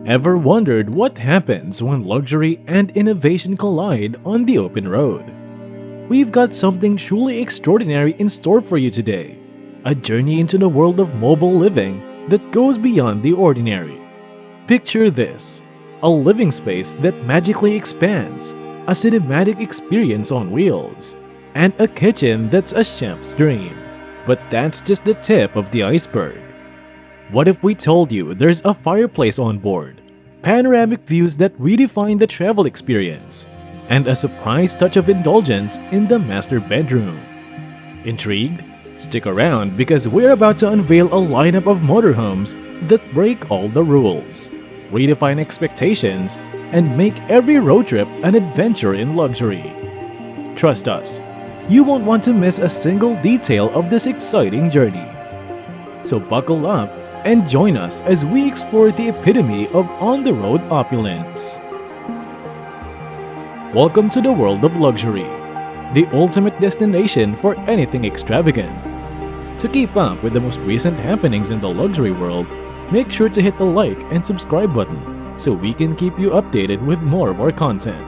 Ever wondered what happens when luxury and innovation collide on the open road? We've got something truly extraordinary in store for you today. A journey into the world of mobile living that goes beyond the ordinary. Picture this: a living space that magically expands, a cinematic experience on wheels, and a kitchen that's a chef's dream. But that's just the tip of the iceberg. What if we told you there's a fireplace on board, panoramic views that redefine the travel experience, and a surprise touch of indulgence in the master bedroom? Intrigued? Stick around because we're about to unveil a lineup of motorhomes that break all the rules, redefine expectations, and make every road trip an adventure in luxury. Trust us, you won't want to miss a single detail of this exciting journey. So buckle up and join us as we explore the epitome of on-the-road opulence. Welcome to the world of luxury, the ultimate destination for anything extravagant. To keep up with the most recent happenings in the luxury world, make sure to hit the like and subscribe button so we can keep you updated with more of our content.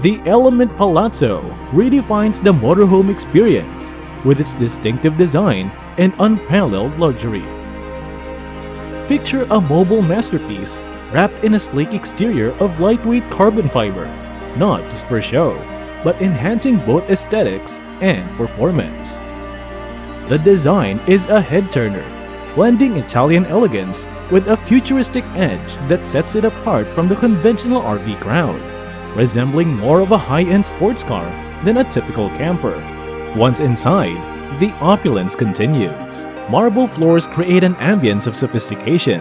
The Element Palazo redefines the motorhome experience with its distinctive design and unparalleled luxury. Picture a mobile masterpiece wrapped in a sleek exterior of lightweight carbon fiber, not just for show, but enhancing both aesthetics and performance. The design is a head-turner, blending Italian elegance with a futuristic edge that sets it apart from the conventional RV crowd, resembling more of a high-end sports car than a typical camper. Once inside, the opulence continues. Marble floors create an ambience of sophistication,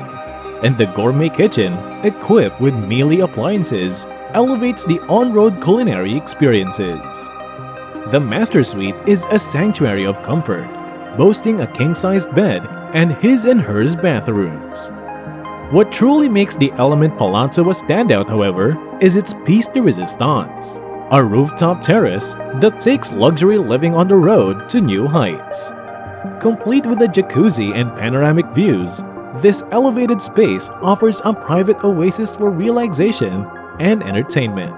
and the gourmet kitchen, equipped with mealy appliances, elevates the on-road culinary experiences. The master suite is a sanctuary of comfort, boasting a king-sized bed and his and hers bathrooms. What truly makes the Element Palazzo a standout, however, is its piece de resistance, a rooftop terrace that takes luxury living on the road to new heights. Complete with a jacuzzi and panoramic views, this elevated space offers a private oasis for relaxation and entertainment.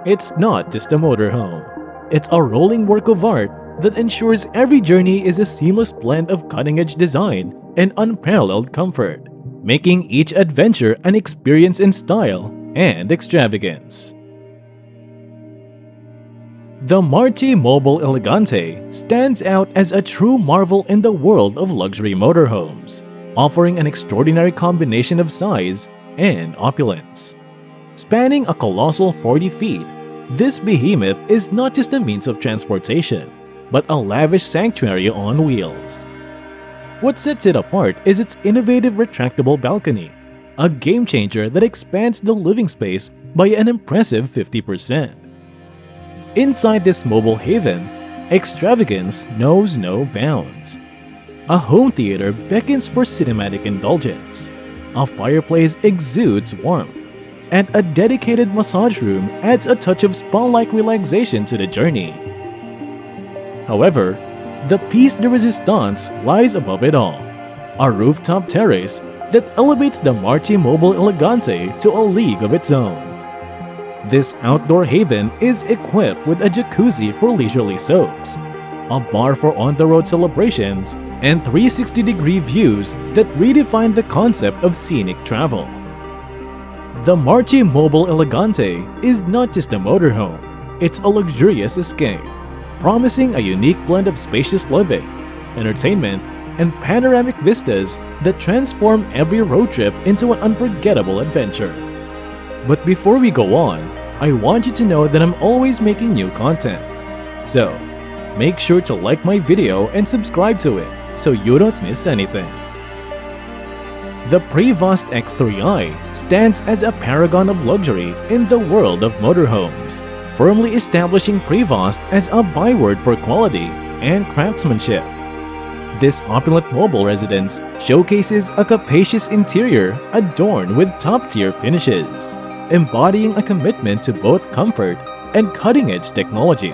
It's not just a motorhome. It's a rolling work of art that ensures every journey is a seamless blend of cutting-edge design and unparalleled comfort, making each adventure an experience in style and extravagance. The Marchi Mobile Elegante stands out as a true marvel in the world of luxury motorhomes, offering an extraordinary combination of size and opulence. Spanning a colossal 40 feet, this behemoth is not just a means of transportation, but a lavish sanctuary on wheels. What sets it apart is its innovative retractable balcony, a game-changer that expands the living space by an impressive 50%. Inside this mobile haven, extravagance knows no bounds. A home theater beckons for cinematic indulgence, a fireplace exudes warmth, and a dedicated massage room adds a touch of spa-like relaxation to the journey. However, the piece de resistance lies above it all, a rooftop terrace that elevates the Marchi Mobile Elegante to a league of its own. This outdoor haven is equipped with a jacuzzi for leisurely soaks, a bar for on-the-road celebrations, and 360-degree views that redefine the concept of scenic travel. The Marchi Mobile Elegante is not just a motorhome, it's a luxurious escape, promising a unique blend of spacious living, entertainment, and panoramic vistas that transform every road trip into an unforgettable adventure. But before we go on, I want you to know that I'm always making new content. So, make sure to like my video and subscribe to it so you don't miss anything. The Prevost X3i stands as a paragon of luxury in the world of motorhomes, firmly establishing Prevost as a byword for quality and craftsmanship. This opulent mobile residence showcases a capacious interior adorned with top-tier finishes, embodying a commitment to both comfort and cutting-edge technology.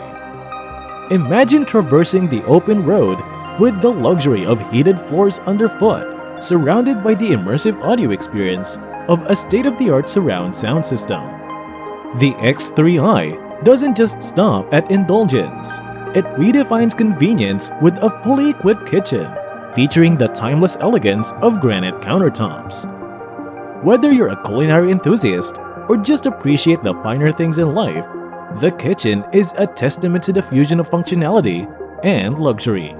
Imagine traversing the open road with the luxury of heated floors underfoot, surrounded by the immersive audio experience of a state-of-the-art surround sound system. The X3i doesn't just stop at indulgence. It redefines convenience with a fully equipped kitchen, featuring the timeless elegance of granite countertops. Whether you're a culinary enthusiast or just appreciate the finer things in life, the kitchen is a testament to the fusion of functionality and luxury.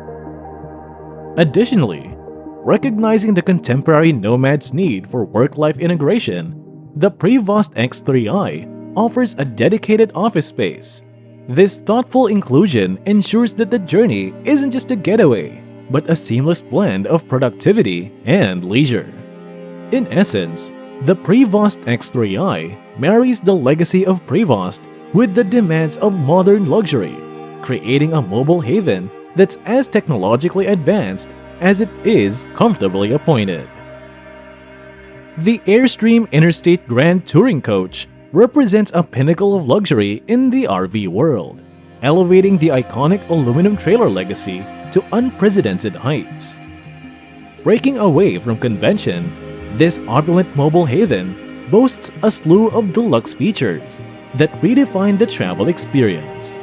Additionally, recognizing the contemporary nomad's need for work-life integration, the Prevost X3i offers a dedicated office space. This thoughtful inclusion ensures that the journey isn't just a getaway, but a seamless blend of productivity and leisure. In essence, the Prevost X3i marries the legacy of Prevost with the demands of modern luxury, creating a mobile haven that's as technologically advanced as it is comfortably appointed. The Airstream Interstate Grand Touring Coach represents a pinnacle of luxury in the RV world, elevating the iconic aluminum trailer legacy to unprecedented heights. Breaking away from convention, this opulent mobile haven boasts a slew of deluxe features that redefine the travel experience.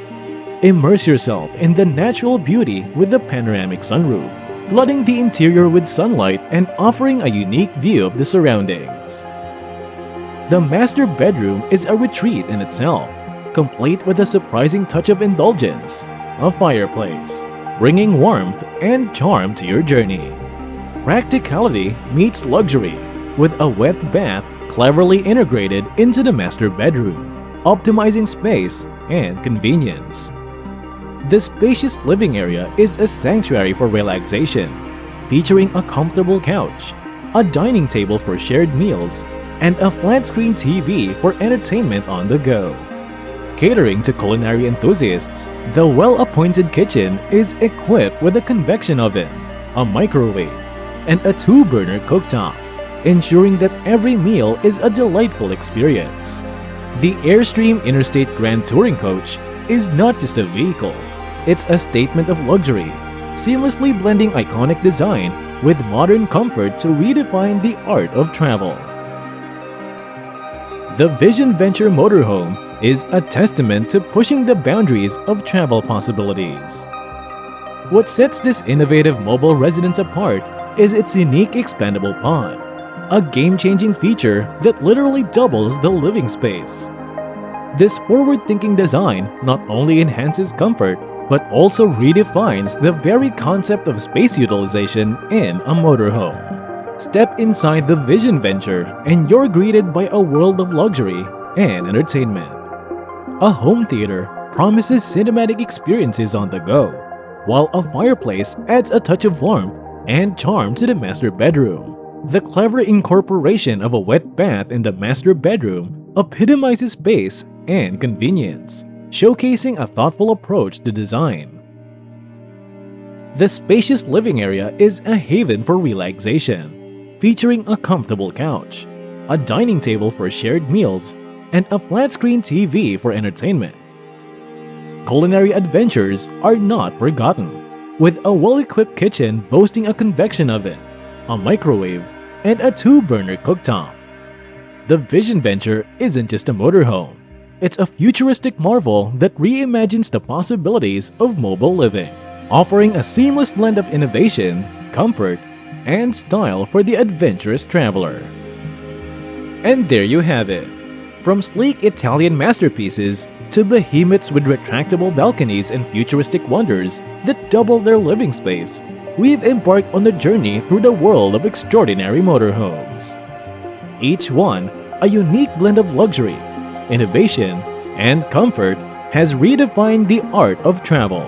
Immerse yourself in the natural beauty with the panoramic sunroof, flooding the interior with sunlight and offering a unique view of the surroundings. The master bedroom is a retreat in itself, complete with a surprising touch of indulgence, a fireplace, bringing warmth and charm to your journey. Practicality meets luxury, with a wet bath cleverly integrated into the master bedroom, optimizing space and convenience. The spacious living area is a sanctuary for relaxation, featuring a comfortable couch, a dining table for shared meals, and a flat-screen TV for entertainment on the go. Catering to culinary enthusiasts, the well-appointed kitchen is equipped with a convection oven, a microwave, and a 2-burner cooktop, ensuring that every meal is a delightful experience. The Airstream Interstate Grand Touring Coach is not just a vehicle, it's a statement of luxury, seamlessly blending iconic design with modern comfort to redefine the art of travel. The Vision Venture motorhome is a testament to pushing the boundaries of travel possibilities. What sets this innovative mobile residence apart is its unique expandable pod, a game-changing feature that literally doubles the living space. This forward-thinking design not only enhances comfort, but also redefines the very concept of space utilization in a motorhome. Step inside the Vision Venture and you're greeted by a world of luxury and entertainment. A home theater promises cinematic experiences on the go, while a fireplace adds a touch of warmth and charm to the master bedroom. The clever incorporation of a wet bath in the master bedroom epitomizes space and convenience, showcasing a thoughtful approach to design. The spacious living area is a haven for relaxation, featuring a comfortable couch, a dining table for shared meals, and a flat-screen TV for entertainment. Culinary adventures are not forgotten, with a well-equipped kitchen boasting a convection oven, a microwave, and a 2-burner cooktop. The Vision Venture isn't just a motorhome, it's a futuristic marvel that reimagines the possibilities of mobile living, offering a seamless blend of innovation, comfort, and style for the adventurous traveler. And there you have it. From sleek Italian masterpieces to behemoths with retractable balconies and futuristic wonders that double their living space, we've embarked on a journey through the world of extraordinary motorhomes. Each one a unique blend of luxury, innovation, and comfort has redefined the art of travel.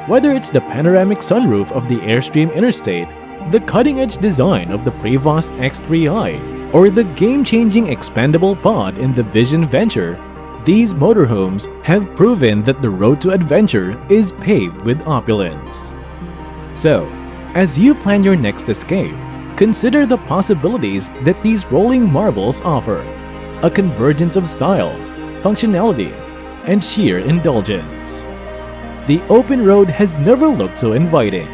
Whether it's the panoramic sunroof of the Airstream Interstate, the cutting-edge design of the Prevost X3i, or the game-changing expandable pod in the Vision Venture, these motorhomes have proven that the road to adventure is paved with opulence. So, as you plan your next escape, consider the possibilities that these rolling marvels offer. A convergence of style, functionality, and sheer indulgence. The open road has never looked so inviting,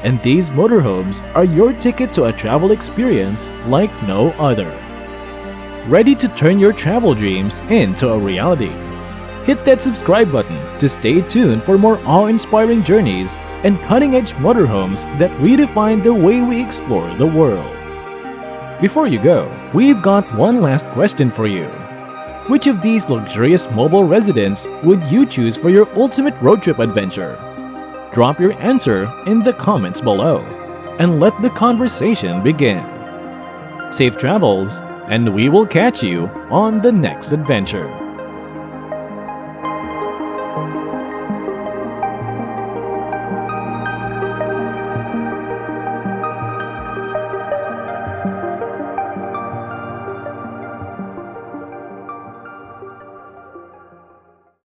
and these motorhomes are your ticket to a travel experience like no other. ready to turn your travel dreams into a reality. Hit that subscribe button to stay tuned for more awe-inspiring journeys and cutting-edge motorhomes that redefine the way we explore the world. Before you go, we've got one last question for you. Which of these luxurious mobile residents would you choose for your ultimate road trip adventure? Drop your answer in the comments below and let the conversation begin. Safe travels, and we will catch you on the next adventure.